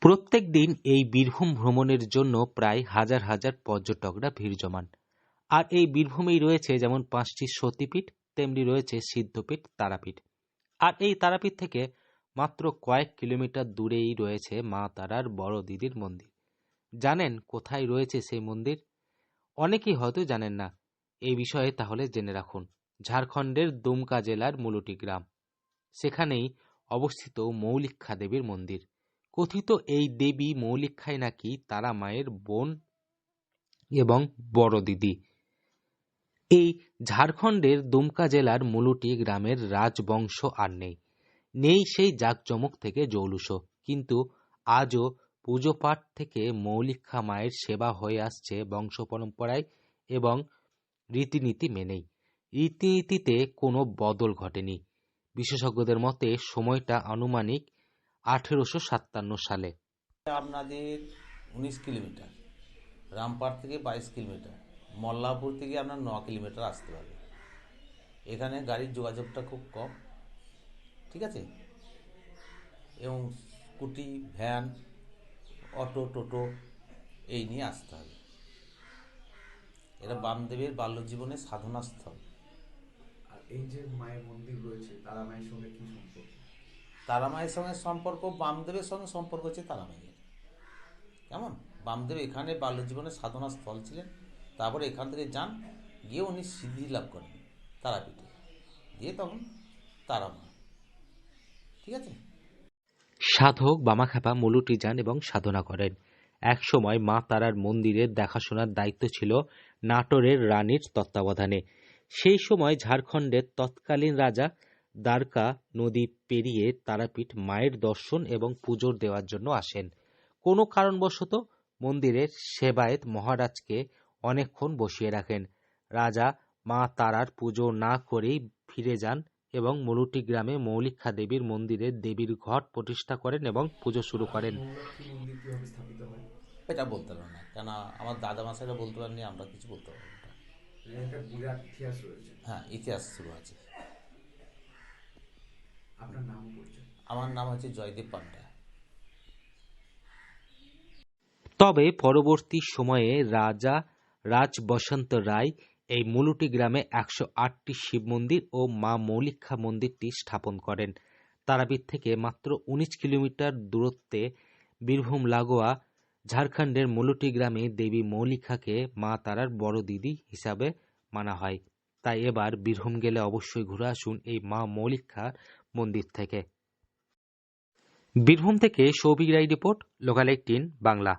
প্রত্যেক দিন এই বীরভূম ভ্রমণের জন্য প্রায় হাজার হাজার পর্যটকরা ভিড় জমান। আর এই বীরভূমেই রয়েছে যেমন 5টি সতীপীঠ, তেমনি রয়েছে সিদ্ধপীঠ, তারাপীঠ। আর এই তারাপীঠ থেকে মাত্র কয়েক কিলোমিটার দূরেই রয়েছে মা তারার বড় দিদির মন্দির। জানেন কোথায় রয়েছে সেই মন্দির? অনেকেই হয়তো জানেন না। এই বিষয়ে তাহলে জেনে রাখুন। ঝাড়খণ্ডের দুমকা জেলার মুলুটি গ্রাম, সেখানেই অবস্থিত মৌলিক্ষা দেবীর মন্দির। কথিত এই দেবী মৌলিক্ষাই নাকি তারা মায়ের বোন এবং বড় দিদি। এই ঝাড়খণ্ডের দুমকা জেলার মুলুটি গ্রামের রাজবংশ আর নেই, নেই সেই জাঁকজমক থেকে জৌলুস। কিন্তু আজও পুজো পাঠ থেকে মৌলিক্ষা মায়ের সেবা হয়ে আসছে বংশ পরম্পরায় এবং রীতিনীতি মেনেই। রীতিনীতিতে কোনো বদল ঘটেনি। বিশেষজ্ঞদের মতে সময়টা আনুমানিক 1857 সালে। আপনাদের 19 কিলোমিটার, রামপাট থেকে 22 কিলোমিটার, মল্লাপুর থেকে আপনার 9 কিলোমিটার আসতে হবে। এখানে গাড়ির যোগাযোগটা খুব কম, ঠিক আছে, এবং স্কুটি, ভ্যান, অটো, টোটো এই নিয়ে আসতে হবে। এটা বামদেবের বাল্যজীবনের সাধনা স্থল। আর এই যে মায়ের মন্দির রয়েছে, তারা মায়ের সঙ্গে কি সম্পর্ক? তারা মায়ের সঙ্গে সম্পর্ক, বামদেবের সঙ্গে সম্পর্ক হচ্ছে তারা মায়ের। কেমন? বামদেব এখানে বাল্যজীবনের সাধনা স্থল ছিলেন। তারপরে এখান থেকে যান, গিয়ে উনি সিদ্ধি লাভ করেন তারাপীঠে, দিয়ে তখন তারা মা, ঠিক আছে। সাধক বামাখ্যাপা মুলুটি যান এবং সাধনা করেন। একসময় মা তারার মন্দিরের দেখাশোনার দায়িত্ব ছিল নাটোরের রানীর তত্ত্বাবধানে। সেই সময় ঝাড়খণ্ডের তৎকালীন রাজা দ্বারকা নদী পেরিয়ে তারাপীঠ মায়ের দর্শন এবং পুজো দেওয়ার জন্য আসেন। কোনো কারণবশত মন্দিরের সেবায়েত মহারাজকে অনেকক্ষণ বসিয়ে রাখেন। রাজা মা তারার পুজো না করেই ফিরে যান এবং মুলুটি গ্রামে মৌলিক্ষা দেবীর মন্দিরে দেবীর ঘট প্রতিষ্ঠা করেন এবং পুজো শুরু করেন। মৌলক্ষী মন্দির কিভাবে স্থাপিত হয়? এটা বলতে পারবো না, কেন আমার দাদা মাসাইরা বলতে পারেনি, আমরা কিছু বলতে পারবো না। একটা বিরাট ইতিহাস রয়েছে। হ্যাঁ, ইতিহাস শুরু আছে। আপনার নাম পরিচয়? আমার নাম হচ্ছে জয়দেব পান্ডা। তবে পরবর্তী সময়ে রাজা রাজ বসন্ত রায় এই মুলুটি গ্রামে 108টি শিব মন্দির ও মা মৌলিক্ষা মন্দিরটি স্থাপন করেন। তারাপীঠ থেকে মাত্র 19 কিলোমিটার দূরত্বে বীরভূম লাগোয়া ঝাড়খণ্ডের মুলুটি গ্রামে দেবী মৌলিক্ষাকে মা তারার বড় দিদি হিসাবে মানা হয়। তাই এবার বীরভূম গেলে অবশ্যই ঘুরে আসুন এই মা মৌলিক্ষা মন্দির থেকে। বীরভূম থেকে সৌভিক রায় রিপোর্ট, লোকাল 18 বাংলা।